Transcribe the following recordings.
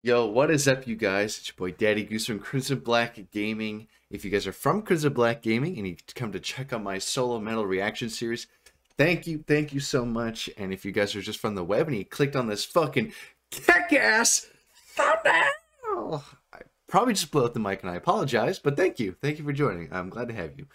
Yo, what is up, you guys? It's your boy Daddy Goose from Crimson Black Gaming. If you guys are from Crimson Black Gaming and you come to check out my solo metal reaction series, thank you so much. And if you guys are just from the web and you clicked on this fucking kick-ass thumbnail, I probably just blew out the mic and I apologize, but thank you for joining. I'm glad to have you.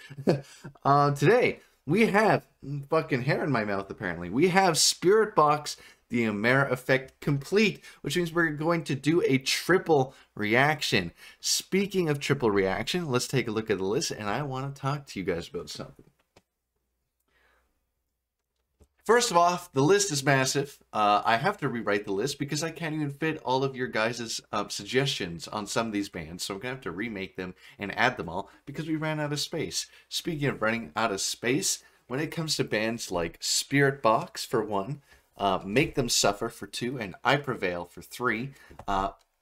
Today we have fucking hair in my mouth. Apparently, we have Spiritbox, the Amara effect complete, which means we're going to do a triple reaction. Speaking of triple reaction, let's take a look at the list, and I want to talk to you guys about something. First of all, the list is massive. I have to rewrite the list because I can't even fit all of your guys' suggestions on some of these bands, so I'm going to have to remake them and add them all because we ran out of space. Speaking of running out of space, when it comes to bands like Spiritbox, for one, Make Them Suffer for 2, and I Prevail for 3.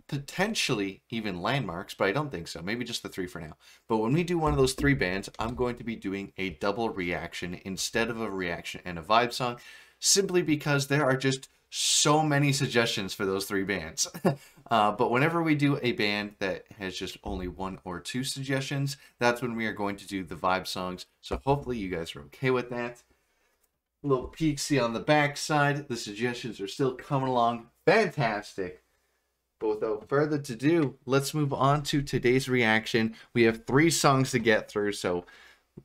Potentially even Landmarks, but I don't think so. Maybe just the 3 for now. But when we do one of those 3 bands, I'm going to be doing a double reaction instead of a reaction and a vibe song, simply because there are just so many suggestions for those 3 bands. But whenever we do a band that has just only 1 or 2 suggestions, that's when we are going to do the vibe songs. So hopefully you guys are okay with that. A little peeksy on the back side. The suggestions are still coming along. Fantastic. But without further ado, let's move on to today's reaction. We have 3 songs to get through, so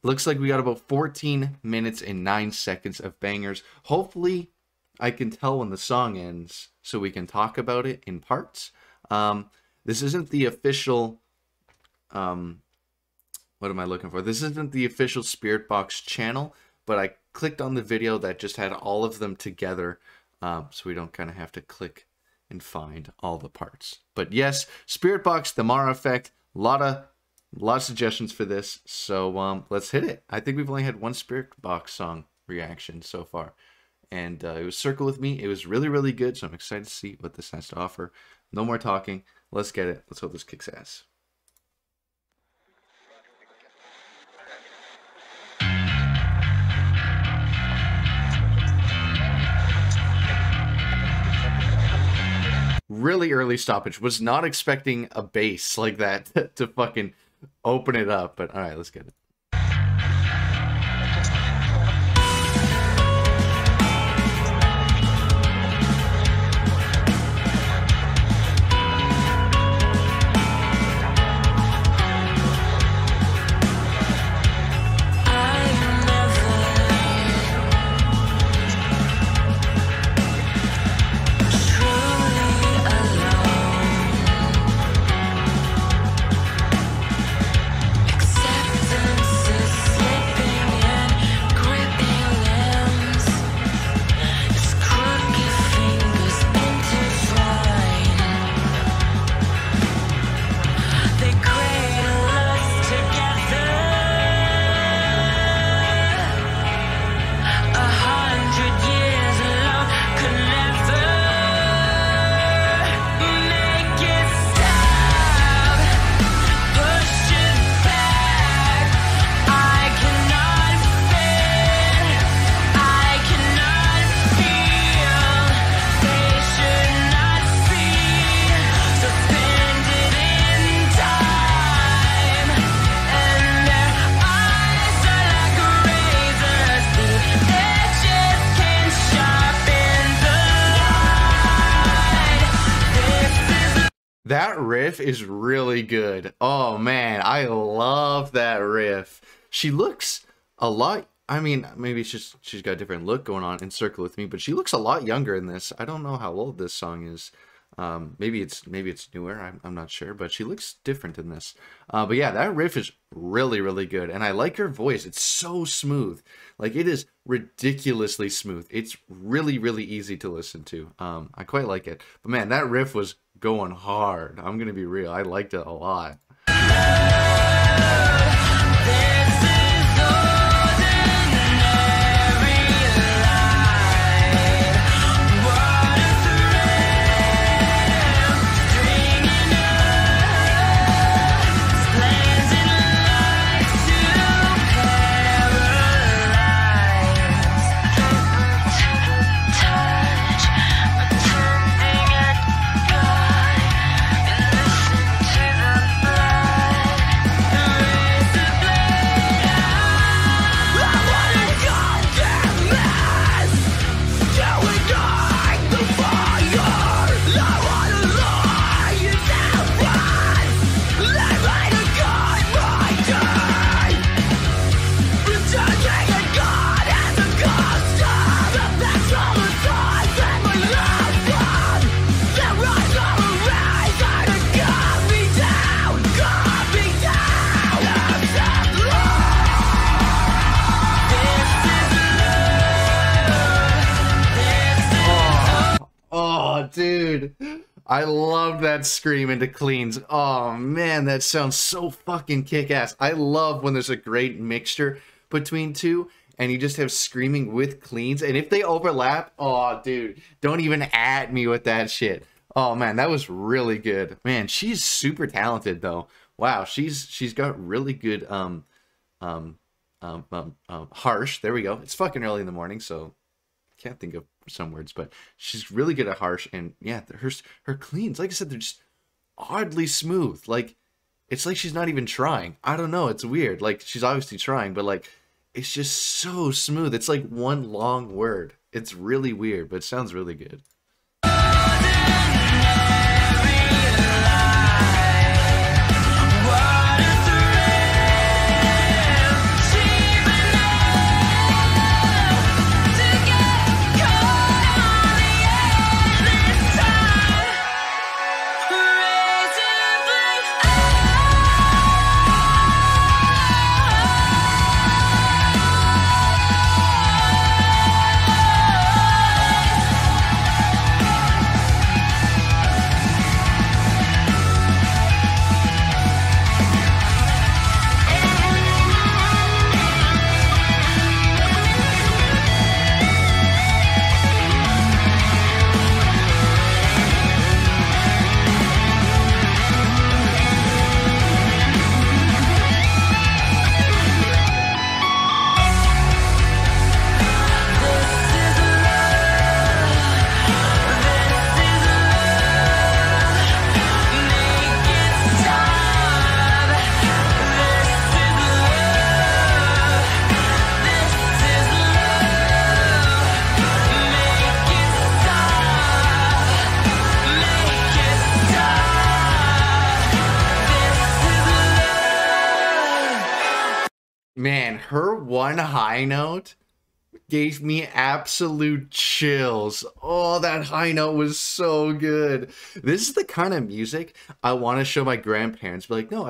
looks like we got about 14 minutes and 9 seconds of bangers. Hopefully, I can tell when the song ends so we can talk about it in parts. This isn't the official... what am I looking for? This isn't the official Spiritbox channel, but I clicked on the video that just had all of them together, so we don't kind of have to click and find all the parts. But yes, Spiritbox, the Mara effect, a lot of suggestions for this, so let's hit it. I think we've only had one Spiritbox song reaction so far, and it was Circle With Me. It was really good, so I'm excited to see what this has to offer. No more talking, let's get it. Let's hope this kicks ass. Really early stoppage. Was not expecting a bass like that to fucking open it up, but all right, let's get it. That riff is really good. Oh man, I love that riff. She looks a lot, I mean, maybe it's just she's got a different look going on in Circle With Me, but she looks a lot younger in this. I don't know how old this song is. Maybe it's newer. I'm not sure, but she looks different in this. But yeah, that riff is really good, and I like her voice. It's so smooth. Like, it is ridiculously smooth. It's really easy to listen to. I quite like it. But man, that riff was going hard. I'm gonna be real. I liked it a lot. dude. I love that scream into cleans. Oh, man, that sounds so fucking kick-ass. I love when there's a great mixture between two, and you just have screaming with cleans. And if they overlap, oh, dude, don't even at me with that shit. Oh, man, that was really good. Man, she's super talented, though. Wow, she's got really good, harsh. There we go. It's fucking early in the morning, so can't think of some words, but she's really good at harsh, and yeah, her cleans, like I said, they're just oddly smooth. Like, it's like she's not even trying. I don't know, it's weird. Like, she's obviously trying, but like, it's just so smooth. It's like one long word. It's really weird, but it sounds really good. Man, her one high note gave me absolute chills. Oh, that high note was so good. This is the kind of music I want to show my grandparents. Be like, no,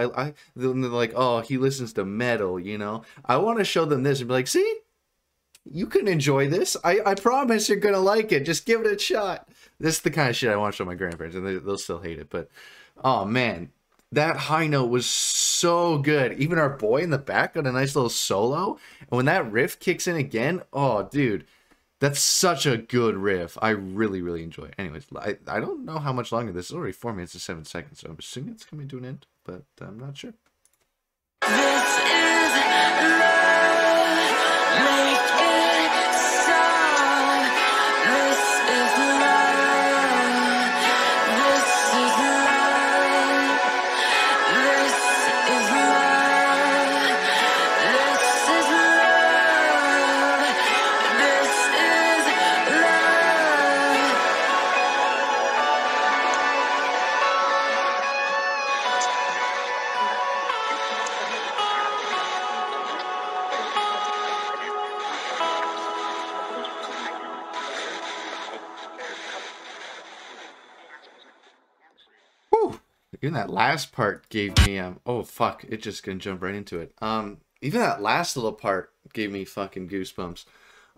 they're like, oh, he listens to metal, you know? I want to show them this and be like, see? You can enjoy this. I promise you're going to like it. Just give it a shot. This is the kind of shit I want to show my grandparents, and they'll still hate it. But, oh, man. That high note was so good. Even our boy in the back got a nice little solo. And when that riff kicks in again, oh, dude, that's such a good riff. I really, really enjoy it. Anyways, I don't know how much longer this is. Already 4 minutes and 7 seconds, so I'm assuming it's coming to an end, but I'm not sure. This is love. Make it stop. This is love. This is love. This is love. This is love. This is love. Whew. Even that last part gave me oh fuck, it just gonna jump right into it. Even that last little part gave me fucking goosebumps.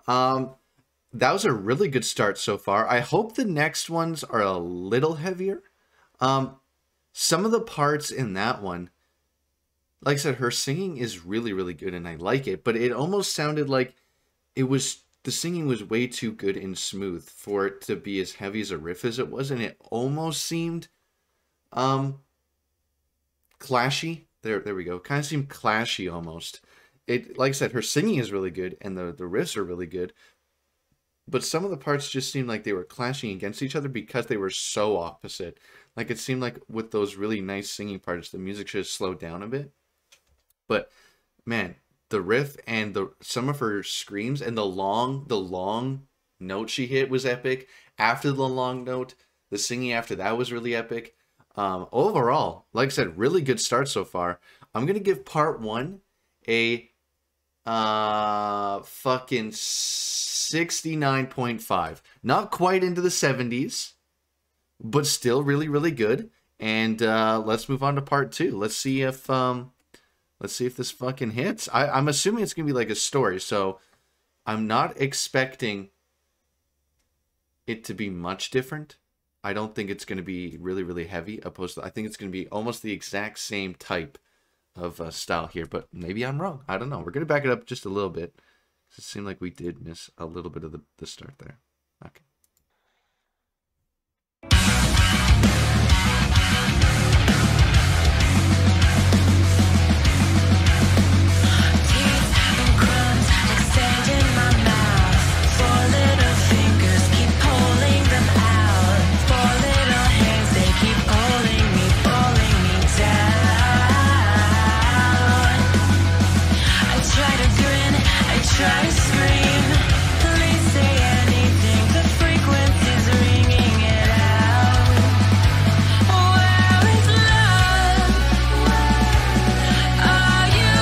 That was a really good start so far. I hope the next ones are a little heavier. Some of the parts in that one, like I said, her singing is really, really good and I like it, but it almost sounded like the singing was way too good and smooth for it to be as heavy as a riff as it was, and it almost seemed clashy. There we go. Kind of seemed clashy almost. It, like I said, her singing is really good and the riffs are really good, but some of the parts just seemed like they were clashing against each other because they were so opposite. Like, it seemed like with those really nice singing parts, the music should have slowed down a bit. But man, the riff and some of her screams and the long note she hit was epic. After the long note, the singing after that was really epic. Overall, like I said, really good start so far. I'm gonna give part 1 a fucking 69.5. Not quite into the 70s, but still really, really good. And let's move on to part 2. Let's see if this fucking hits. I'm assuming it's gonna be like a story, so I'm not expecting it to be much different. I don't think it's going to be really, really heavy. Opposed to, I think it's going to be almost the exact same type of style here. But maybe I'm wrong. I don't know. We're going to back it up just a little bit. It seemed like we did miss a little bit of the start there. Okay. Try to scream, please say anything. The frequency's ringing it out. Where is love? Are you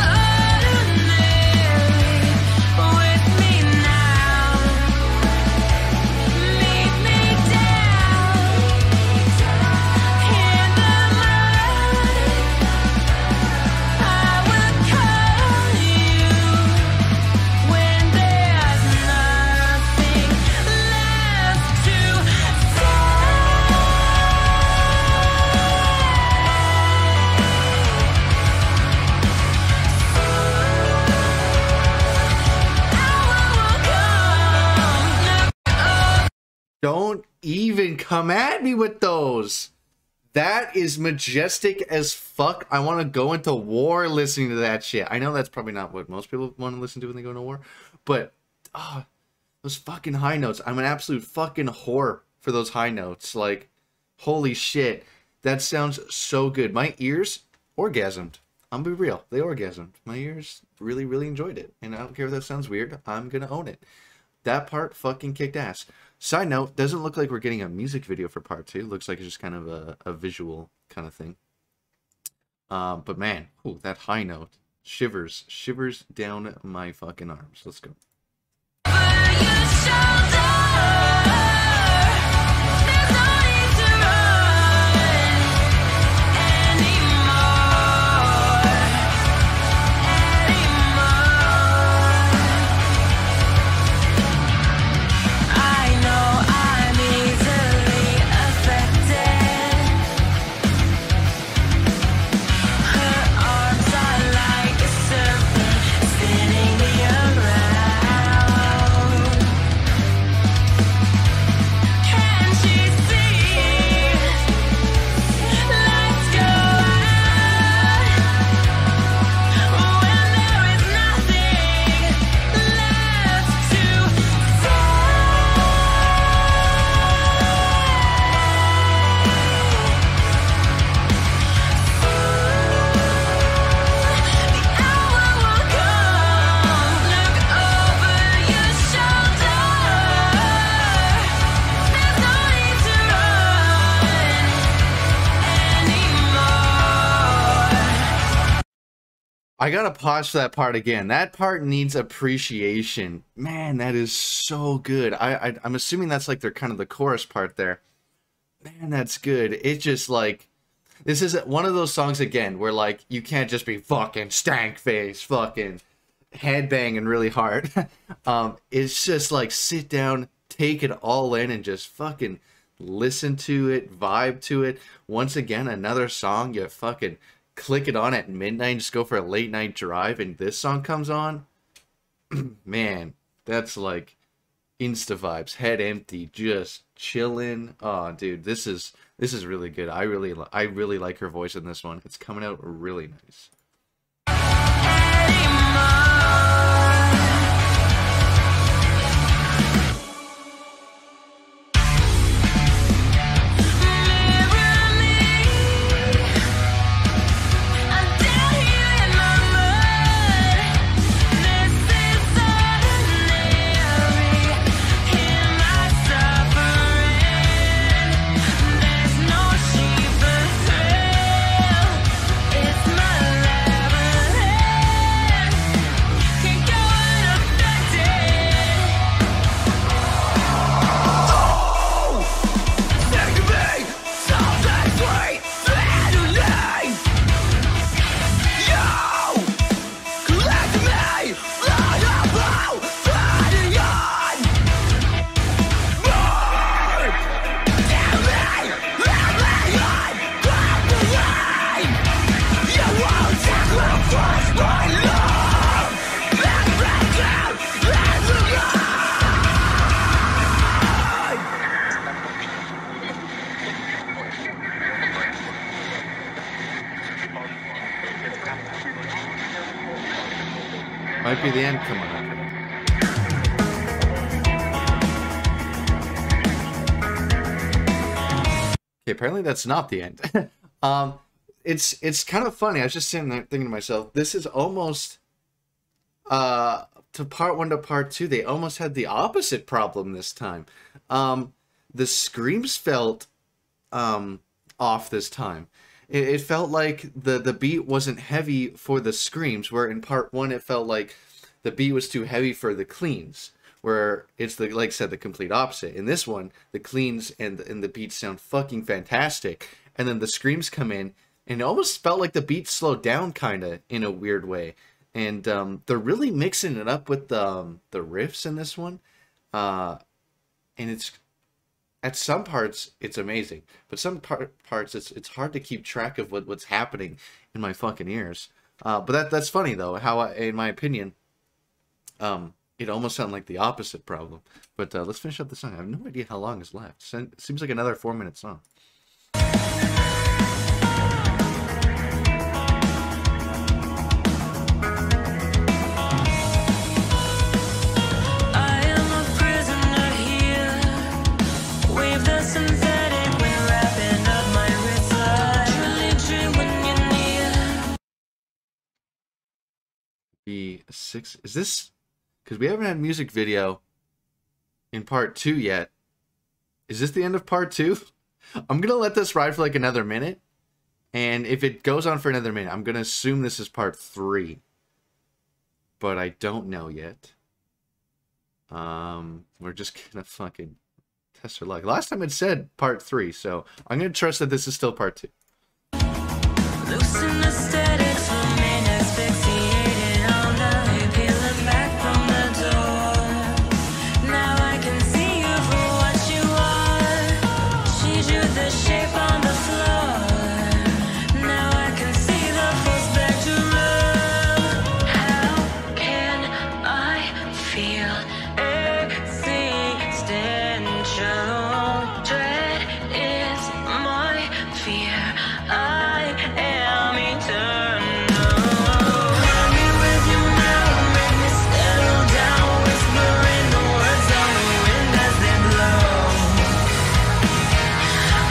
ordinary with me now? Meet me down in the mud. I will call you when there's nothing left to say. Don't even come at me with those. That is majestic as fuck. I want to go into war listening to that shit. I know that's probably not what most people want to listen to when they go into war, but those fucking high notes. I'm an absolute fucking whore for those high notes. Like, holy shit. That sounds so good. My ears orgasmed. I'm gonna be real. They orgasmed. My ears really, really enjoyed it. And I don't care if that sounds weird. I'm gonna own it. That part fucking kicked ass. Side note, doesn't look like we're getting a music video for part 2. Looks like it's just kind of a visual kind of thing. But man, ooh, that high note. Shivers down my fucking arms. Let's go. I gotta pause for that part again. That part needs appreciation. Man, that is so good. I'm assuming that's like their kind of the chorus part there. Man, that's good. It's just like, this is one of those songs again where like you can't just be fucking stank face, fucking headbanging really hard. It's just like sit down, take it all in, and just fucking listen to it, vibe to it. Once again, another song you fucking click it on at midnight and just go for a late night drive and this song comes on. Man, that's like insta vibes, head empty, just chilling. Oh dude, this is really good. I really like her voice in this one. It's coming out really nice. might be the end coming up here. Okay, apparently that's not the end. It's kind of funny. I was just sitting there thinking to myself, this is almost to part 1 to part 2, they almost had the opposite problem this time. The screams felt off this time. It felt like the beat wasn't heavy for the screams, where in part 1 it felt like the beat was too heavy for the cleans, where it's the, like I said, the complete opposite. In this one, the cleans and the beats sound fucking fantastic, and then the screams come in, and it almost felt like the beat slowed down kind of in a weird way. And they're really mixing it up with the riffs in this one, and it's at some parts it's amazing, but some parts it's hard to keep track of what's happening in my fucking ears. But that's funny though, how in my opinion, it almost sounded like the opposite problem. But let's finish up the song. I have no idea how long is left. It seems like another 4-minute song. I am a prisoner here. Wave the synthetic when wrapping up my wrist. Trilogy when you're near. B6 is this? Because we haven't had music video in part 2 yet. Is this the end of part 2? I'm gonna let this ride for like another minute, and if it goes on for another minute, I'm gonna assume this is part 3. But I don't know yet. We're just gonna fucking test our luck. Last time it said part 3, so I'm gonna trust that this is still part 2. Loosen aesthetics, remain asphyxiated all night. Peeling back from the door. Now I can see you for what you are. She drew the shape on the floor. Now I can see the full spectrum. How can I feel existential? Dread is my fear. I am eternal. Hold me with you now, make me settle down, whispering the words on the wind as they blow.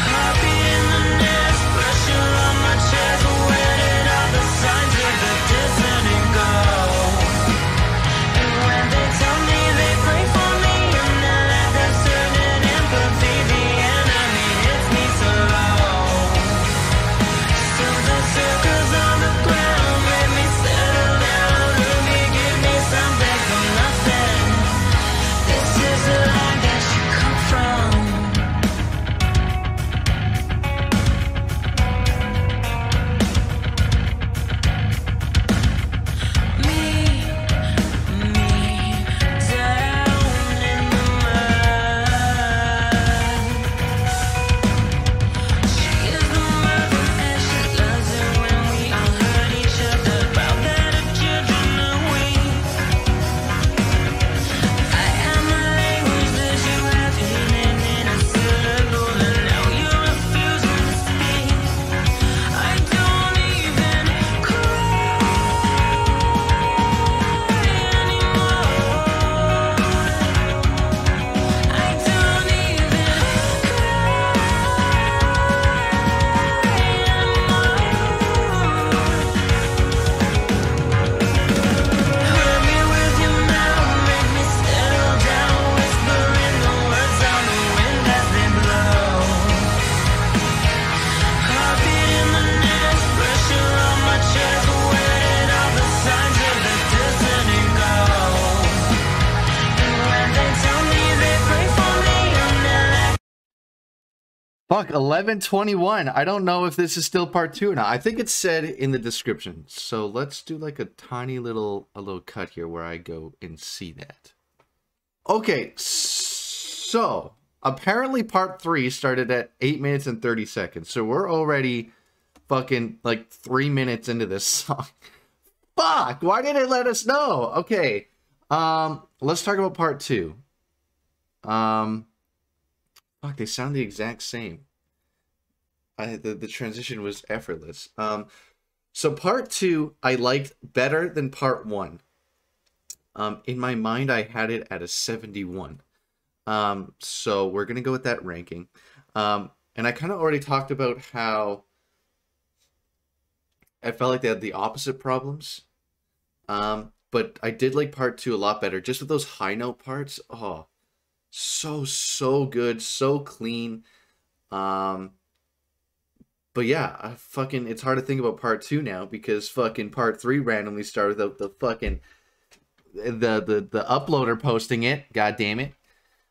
Heartbeat in the nest, pressure on my chest. Where did all the signs of the discerning go? And when they tell me they pray for me, and then at that certain empathy, the enemy hits me so low. So the circles on the ground made me settle down. Let me give me something from nothing. This is the land that you come from. Me down in the mud. She is the mother and she loves it when we all hurt each other. Proud that her children are weak. I am the language that you have hidden in a syllable, and now you're refusing to speak. I don't even cry anymore. I don't even Hurt me with you now, make me settle down, whispering the words on the wind as they blow. Heartbeat in the nest, pressure on my chest. Where did all the signs of the discerning go? And when they tell me they pray for me, and then Fuck, 11:21. I don't know if this is still part 2 or not. I think it's said in the description. So let's do like a tiny little cut here where I go and see that. Okay, so apparently part 3 started at 8 minutes and 30 seconds. So we're already fucking like 3 minutes into this song. Fuck, why didn't it let us know? Okay, let's talk about part 2. Fuck, they sound the exact same. The transition was effortless. So part 2 I liked better than part 1. In my mind, I had it at a 71. So we're gonna go with that ranking. And I kind of already talked about how I felt like they had the opposite problems. But I did like part two a lot better, just with those high note parts. Oh, so good, so clean. Um, but yeah, it's hard to think about part two now because fucking part three randomly started without the fucking the uploader posting it. God damn it.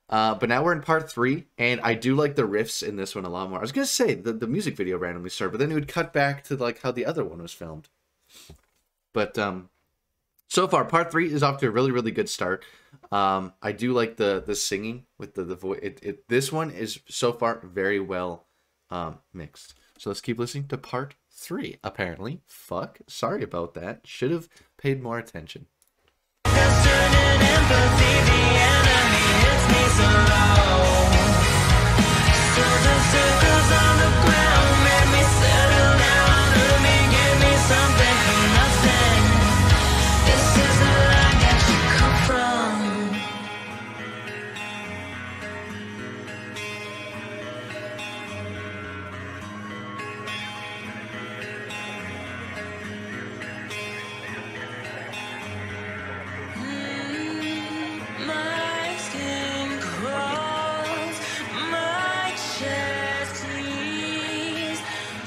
But now we're in part three, and I do like the riffs in this one a lot more. I was gonna say the music video randomly started, but then it would cut back to like how the other one was filmed. But so far, part three is off to a really good start. I do like the singing with the voice. This one is so far very well mixed. So let's keep listening to part three. Apparently, fuck, sorry about that. Should have paid more attention. Certain empathy, the enemy hits me so low. Circles on the ground, made me settle down. Hurt me, give me something for nothing. This is the line that you come from. My skin crawls, my chest bleeds,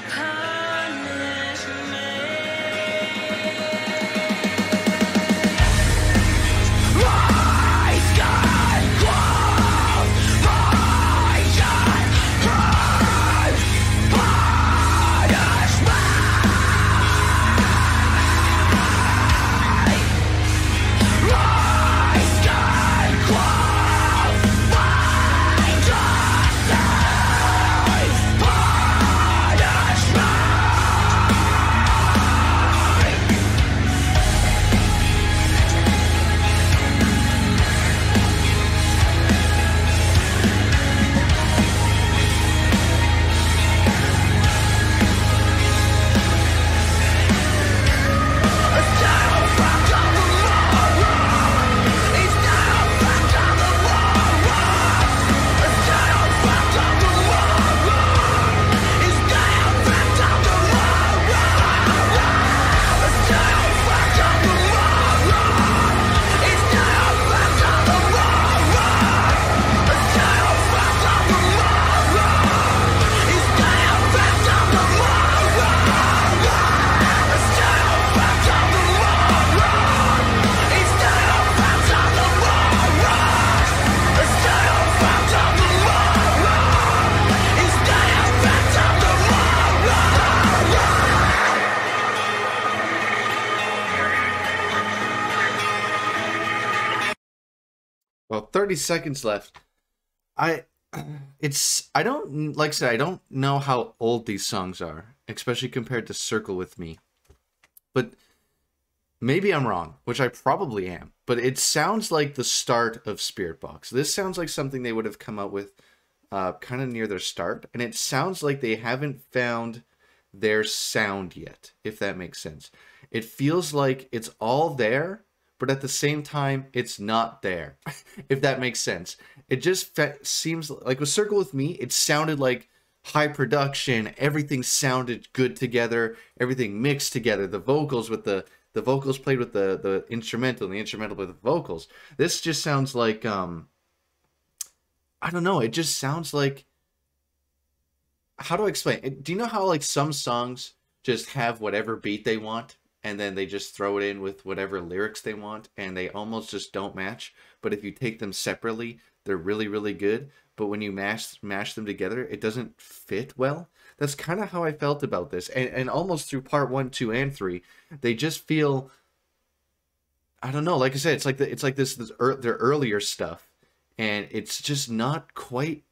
punish me. My skin crawls, my chest bleeds, punish me. My skin crawls, my chest bleeds, punish me. Well, 30 seconds left. I don't, like I said, I don't know how old these songs are, especially compared to Circle With Me. But maybe I'm wrong, which I probably am. But it sounds like the start of Spiritbox. This sounds like something they would have come out with kind of near their start. And it sounds like they haven't found their sound yet, if that makes sense. It feels like it's all there, but at the same time, it's not there, if that makes sense. It just seems like with Circle With Me, it sounded like high production. Everything sounded good together. Everything mixed together. The vocals with the vocals played with the instrumental, and the instrumental with the vocals. This just sounds like, I don't know. It just sounds like, how do I explain it? Do you know how like some songs just have whatever beat they want, and then they just throw it in with whatever lyrics they want, and they almost just don't match? But if you take them separately, they're really good. But when you mash them together, it doesn't fit well. That's kind of how I felt about this. And almost through part 1, 2, and 3, they just feel, I don't know, like I said, it's like their earlier stuff, and it's just not quite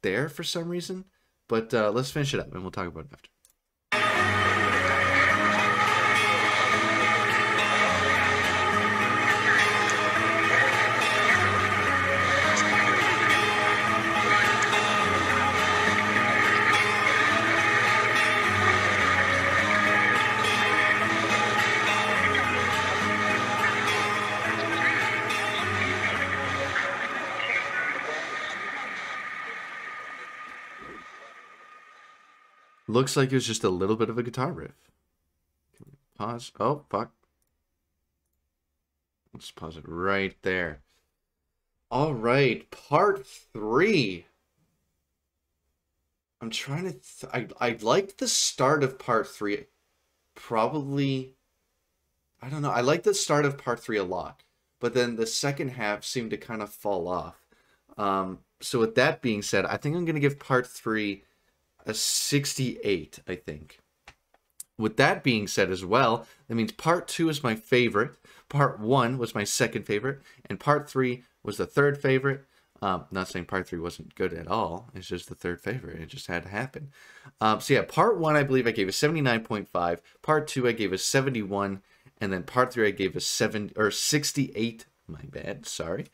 there for some reason. But let's finish it up, and we'll talk about it after. looks like it was just a little bit of a guitar riff. Pause. Oh, fuck. Let's pause it right there. All right, part 3. I'm trying to... I liked the start of part 3. Probably... I don't know. I like the start of part 3 a lot. But then the second half seemed to kind of fall off. So with that being said, I think I'm going to give part 3 a 68, I think. With that being said as well, that means part 2 is my favorite, part 1 was my second favorite, and part 3 was the third favorite. Not saying part 3 wasn't good at all, it's just the third favorite, it just had to happen. So yeah, part 1 I believe I gave a 79.5, part 2 I gave a 71, and then part 3 I gave a 68, my bad, sorry.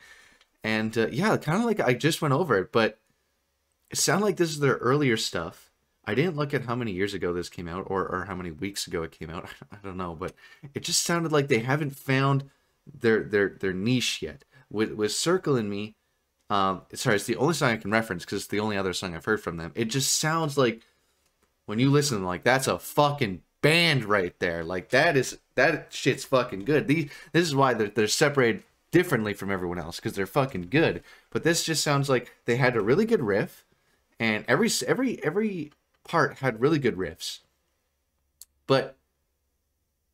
And yeah, kind of like I just went over it, but it sounded like this is their earlier stuff. I didn't look at how many years ago this came out or how many weeks ago it came out. I don't know, but it just sounded like they haven't found their niche yet. With Circle in Me, sorry, it's the only song I can reference because it's the only other song I've heard from them. It just sounds like when you listen to them, like that's a fucking band right there. Like that shit's fucking good. This is why they're separated differently from everyone else, because they're fucking good. But this just sounds like they had a really good riff, and every part had really good riffs. But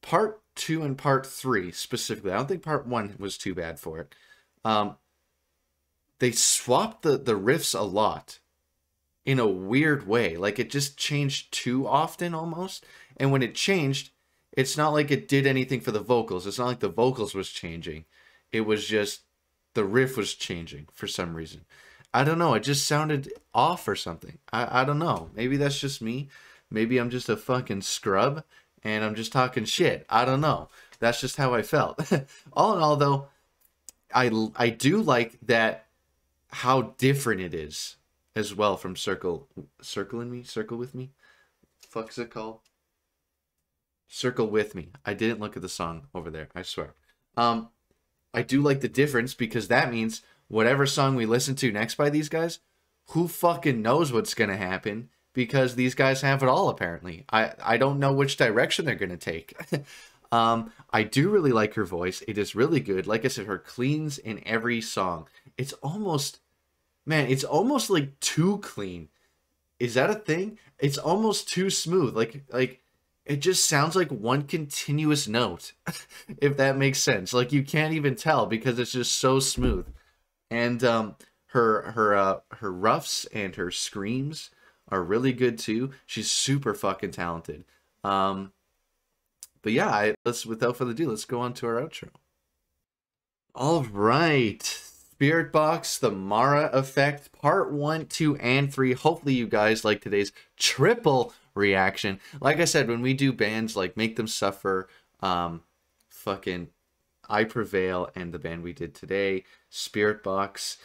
part 2 and part 3 specifically, I don't think part 1 was too bad for it. They swapped the riffs a lot in a weird way. Like it just changed too often almost. And when it changed, it's not like it did anything for the vocals. It's not like the vocals was changing. It was just the riff was changing for some reason. I don't know. It just sounded off or something. I don't know. Maybe that's just me. Maybe I'm just a fucking scrub and I'm just talking shit. I don't know. That's just how I felt. All in all, though, I do like that how different it is as well from Circle with Me. Fuck is it called? Circle with Me. I didn't look at the song over there. I swear. I do like the difference because that means whatever song we listen to next by these guys, who fucking knows what's going to happen, because these guys have it all apparently. I don't know which direction they're going to take. I do really like her voice. It is really good. Like I said, her cleans in every song. It's almost, man, it's almost like too clean. Is that a thing? It's almost too smooth. Like it just sounds like one continuous note, if that makes sense. Like you can't even tell because it's just so smooth. And her ruffs and her screams are really good too. She's super fucking talented. But yeah, without further ado, let's go on to our outro. All right, Spiritbox, the Mara Effect, part 1, 2, and 3. Hopefully you guys like today's triple reaction. Like I said, when we do bands like Make Them Suffer, fucking I Prevail, and the band we did today, Spiritbox,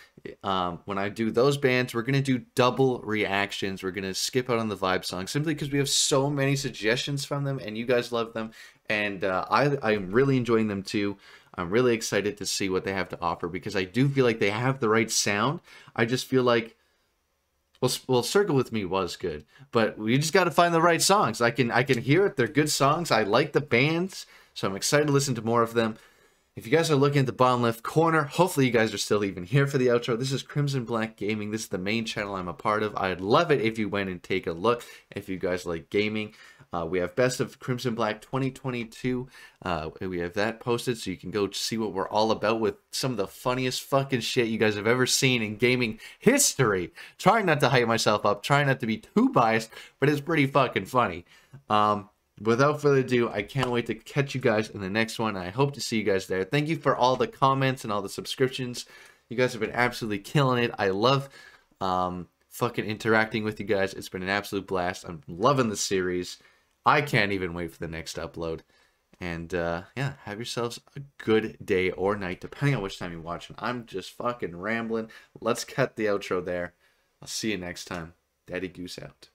when I do those bands, we're going to do double reactions. We're going to skip out on the vibe song simply because we have so many suggestions from them and you guys love them, and I'm really enjoying them too. I'm really excited to see what they have to offer because I do feel like they have the right sound. I just feel like, well, Circle With Me was good, but we just got to find the right songs. I can hear it. They're good songs. I like the bands, so I'm excited to listen to more of them. If you guys are looking at the bottom left corner, hopefully you guys are still even here for the outro. This is Crimson Black Gaming. This is the main channel I'm a part of. I'd love it if you went and take a look if you guys like gaming. We have Best of Crimson Black 2022. We have that posted so you can go see what we're all about with some of the funniest fucking shit you guys have ever seen in gaming history. Trying not to hype myself up, trying not to be too biased, but it's pretty fucking funny. Without further ado, I can't wait to catch you guys in the next one. I hope to see you guys there. Thank you for all the comments and all the subscriptions. You guys have been absolutely killing it. I love fucking interacting with you guys. It's been an absolute blast. I'm loving the series. I can't even wait for the next upload. And yeah, have yourselves a good day or night, depending on which time you're watching. I'm just fucking rambling. Let's cut the outro there. I'll see you next time. Daddy Goose out.